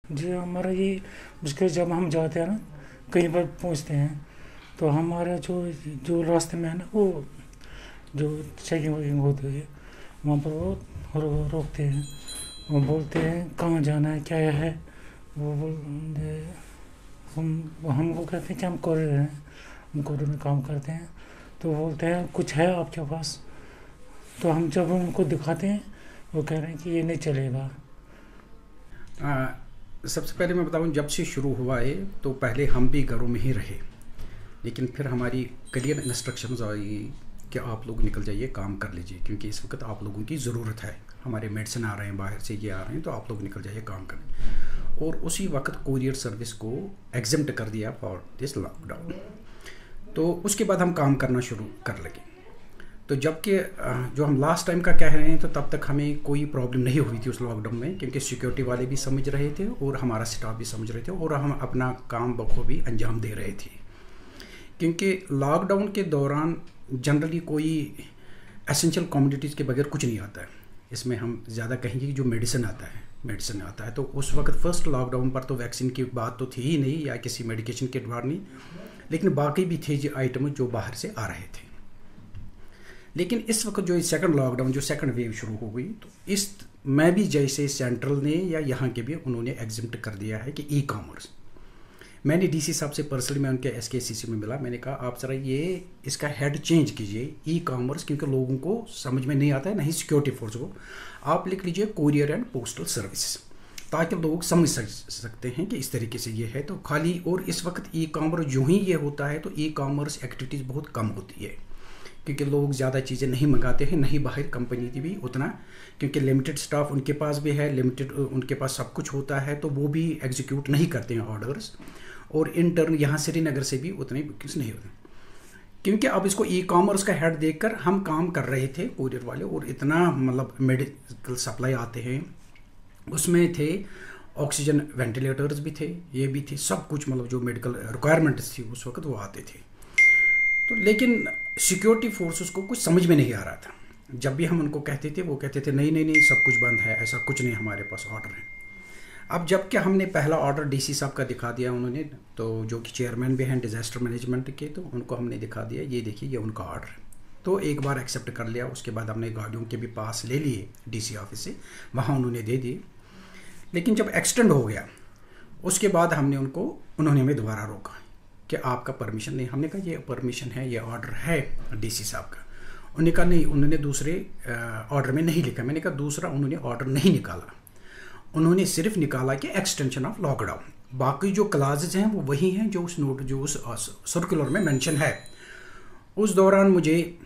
जी, हमारा ये उसके जब हम जाते हैं ना, कहीं पर पहुँचते हैं, तो हमारा जो जो रास्ते में है ना, वो जो चेकिंग वेकिंग होती है, वहाँ पर वो रोकते हैं। वो बोलते हैं कहाँ जाना है, क्या है। वो बोल हमको कहते हैं कि हम कोरियर हैं, हम कोरियर में काम करते हैं। तो वो बोलते हैं कुछ है आपके पास। तो हम जब उनको दिखाते हैं, वो कह रहे हैं कि ये नहीं चलेगा। सबसे पहले मैं बताऊं, जब से शुरू हुआ है तो पहले हम भी घरों में ही रहे, लेकिन फिर हमारी क्लियर इंस्ट्रक्शंस आई कि आप लोग निकल जाइए, काम कर लीजिए, क्योंकि इस वक्त आप लोगों की ज़रूरत है। हमारे मेडिसिन आ रहे हैं बाहर से, ये आ रहे हैं, तो आप लोग निकल जाइए, काम करें। और उसी वक्त कोरियर सर्विस को एग्जम्प्ट कर दिया फॉर दिस लॉकडाउन। तो उसके बाद हम काम करना शुरू कर लगे। तो जबकि जो हम लास्ट टाइम का कह रहे हैं, तो तब तक हमें कोई प्रॉब्लम नहीं हुई थी उस लॉकडाउन में, क्योंकि सिक्योरिटी वाले भी समझ रहे थे और हमारा स्टाफ भी समझ रहे थे, और हम अपना काम बखूबी अंजाम दे रहे थे। क्योंकि लॉकडाउन के दौरान जनरली कोई एसेंशियल कमोडिटीज़ के बगैर कुछ नहीं आता है। इसमें हम ज़्यादा कहेंगे कि जो मेडिसिन आता है। तो उस वक्त फर्स्ट लॉकडाउन पर तो वैक्सीन की बात तो थी ही नहीं, या किसी मेडिकेशन के द्वारा नहीं, लेकिन बाकी भी थे जो आइटम जो बाहर से आ रहे थे। लेकिन इस वक्त जो सेकंड लॉकडाउन, जो सेकंड वेव शुरू हो गई, तो इस में भी जैसे सेंट्रल ने या यहाँ के भी उन्होंने एग्जिम्प्ट कर दिया है कि ई कॉमर्स। मैंने डीसी साहब से पर्सनली, मैं उनके एसकेसीसी में मिला, मैंने कहा आप ज़रा ये इसका हेड चेंज कीजिए, ई कॉमर्स, क्योंकि लोगों को समझ में नहीं आता है, नहीं सिक्योरिटी फोर्स को। आप लिख लीजिए कोरियर एंड पोस्टल सर्विसेज, ताकि लोग समझ सकते हैं कि इस तरीके से ये है। तो खाली, और इस वक्त ई कॉमर्स जो ही ये होता है, तो ई कॉमर्स एक्टिविटीज़ बहुत कम होती है, क्योंकि लोग ज़्यादा चीज़ें नहीं मंगाते हैं, नहीं बाहर कंपनी की भी उतना, क्योंकि लिमिटेड स्टाफ उनके पास भी है, लिमिटेड उनके पास सब कुछ होता है, तो वो भी एग्जीक्यूट नहीं करते हैं ऑर्डर्स। और इंटर्न यहाँ श्रीनगर से भी उतने बुकिंग्स नहीं होते, क्योंकि अब इसको ई कॉमर्स का हेड देखकर हम काम कर रहे थे कोरियर वाले। और इतना मतलब मेडिकल सप्लाई आते हैं, उसमें थे ऑक्सीजन वेंटिलेटर्स भी थे, ये भी थे, सब कुछ मतलब जो मेडिकल रिक्वायरमेंट्स थी उस वक्त वो आते थे। तो लेकिन सिक्योरिटी फोर्सेस को कुछ समझ में नहीं आ रहा था। जब भी हम उनको कहते थे, वो कहते थे नहीं नहीं नहीं, सब कुछ बंद है, ऐसा कुछ नहीं, हमारे पास ऑर्डर है। अब जब कि हमने पहला ऑर्डर डीसी साहब का दिखा दिया उन्होंने, तो जो कि चेयरमैन भी हैं डिज़ास्टर मैनेजमेंट के, तो उनको हमने दिखा दिया, ये देखिए ये उनका ऑर्डर है। तो एक बार एक्सेप्ट कर लिया। उसके बाद हमने गाड़ियों के भी पास ले लिए डीसी ऑफिस से, वहाँ उन्होंने दे दिए। लेकिन जब एक्सटेंड हो गया, उसके बाद उन्होंने हमें दोबारा रोका कि आपका परमिशन नहीं। हमने कहा ये परमिशन है, ये ऑर्डर है डीसी साहब का। उन्होंने कहा नहीं, उन्होंने दूसरे ऑर्डर में नहीं लिखा। मैंने कहा दूसरा उन्होंने ऑर्डर नहीं निकाला, उन्होंने सिर्फ निकाला कि एक्सटेंशन ऑफ लॉकडाउन। बाकी जो क्लाजेज हैं वो वही हैं जो उस सर्कुलर में मेंशन है। उस दौरान मुझे,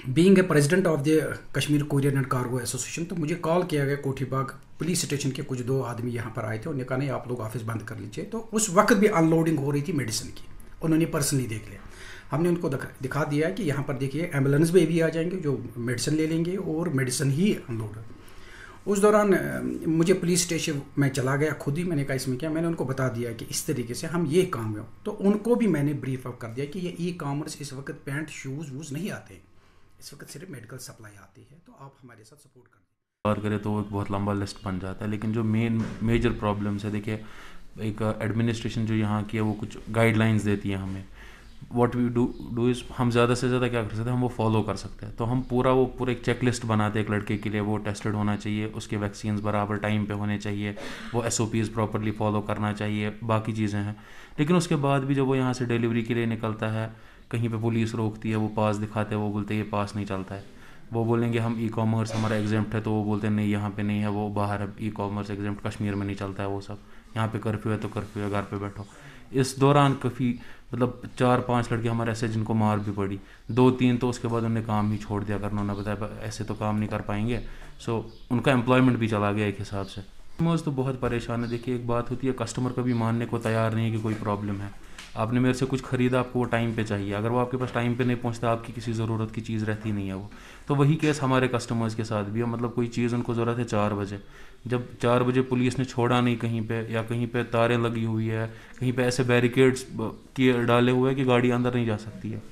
being a president of the Kashmir courier and cargo association, तो मुझे कॉल किया गया कोठीबाग पुलिस स्टेशन के। कुछ दो आदमी यहाँ पर आए थे, उन्होंने कहा नहीं आप लोग ऑफिस बंद कर लीजिए। तो उस वक्त भी अनलोडिंग हो रही थी मेडिसिन की, उन्होंने पर्सनली देख लिया। हमने उनको दिखा दिया कि यहाँ पर देखिए एम्बुलेंस में भी आ जाएंगे जो मेडिसिन ले लेंगे, और मेडिसिन ही अनलोड। उस दौरान मुझे पुलिस स्टेशन में चला गया खुद ही। मैंने कहा इसमें क्या, मैंने उनको बता दिया कि इस तरीके से हम ये काम है। तो उनको भी मैंने ब्रीफ अप कर दिया कि ये ई कॉमर्स इस वक्त पैंट शूज़ वूज़ नहीं आते, इस वक्त सिर्फ मेडिकल सप्लाई आती है, तो आप हमारे साथ सपोर्ट कर दें। बात करें तो एक बहुत लंबा लिस्ट बन जाता है, लेकिन जो मेजर प्रॉब्लम्स है, देखिए एक एडमिनिस्ट्रेशन जो यहाँ की है वो कुछ गाइडलाइंस देती है हमें। व्हाट वी डू इज़, हम ज़्यादा से ज़्यादा क्या कर सकते हैं, हम वो फॉलो कर सकते हैं। तो हम पूरा एक चेक लिस्ट बनाते हैं एक लड़के के लिए, वो टेस्टेड होना चाहिए, उसके वैक्सीन्स बराबर टाइम पे होने चाहिए, वो SOPs प्रॉपरली फॉलो करना चाहिए, बाकी चीज़ें हैं। लेकिन उसके बाद भी जब वो यहाँ से डिलीवरी के लिए निकलता है, कहीं पे पुलिस रोकती है, वो पास दिखाते हैं, वो बोलते हैं ये पास नहीं चलता है। वो बोलेंगे हम ई कॉमर्स हमारा एग्जाम्प्ट है, तो वो बोलते हैं नहीं यहाँ पे नहीं है, वो बाहर है, ई कॉमर्स एग्जाम्प्ट कश्मीर में नहीं चलता है वो सब, यहाँ पे कर्फ्यू है तो कर्फ्यू है, घर पे बैठो। इस दौरान काफ़ी मतलब 4-5 लड़के हमारे ऐसे जिनको मार भी पड़ी, 2-3 तो उसके बाद उन्होंने काम ही छोड़ दिया करना, उन्होंने बताया ऐसे तो काम नहीं कर पाएंगे। सो उनका एम्प्लॉयमेंट भी चला गया एक हिसाब से। कस्टमर्स तो बहुत परेशान है। देखिए एक बात होती है, कस्टमर कभी मानने को तैयार नहीं है कि कोई प्रॉब्लम है। आपने मेरे से कुछ ख़रीदा, आपको वो टाइम पे चाहिए, अगर वो आपके पास टाइम पे नहीं पहुंचता, आपकी किसी ज़रूरत की चीज़ रहती नहीं है वो। तो वही केस हमारे कस्टमर्स के साथ भी है। मतलब कोई चीज़ उनको ज़रूरत है 4 बजे, जब 4 बजे पुलिस ने छोड़ा नहीं कहीं पे, या कहीं पे तारें लगी हुई है, कहीं पे ऐसे बैरिकेड्स किए डाले हुए हैं कि गाड़ी अंदर नहीं जा सकती है,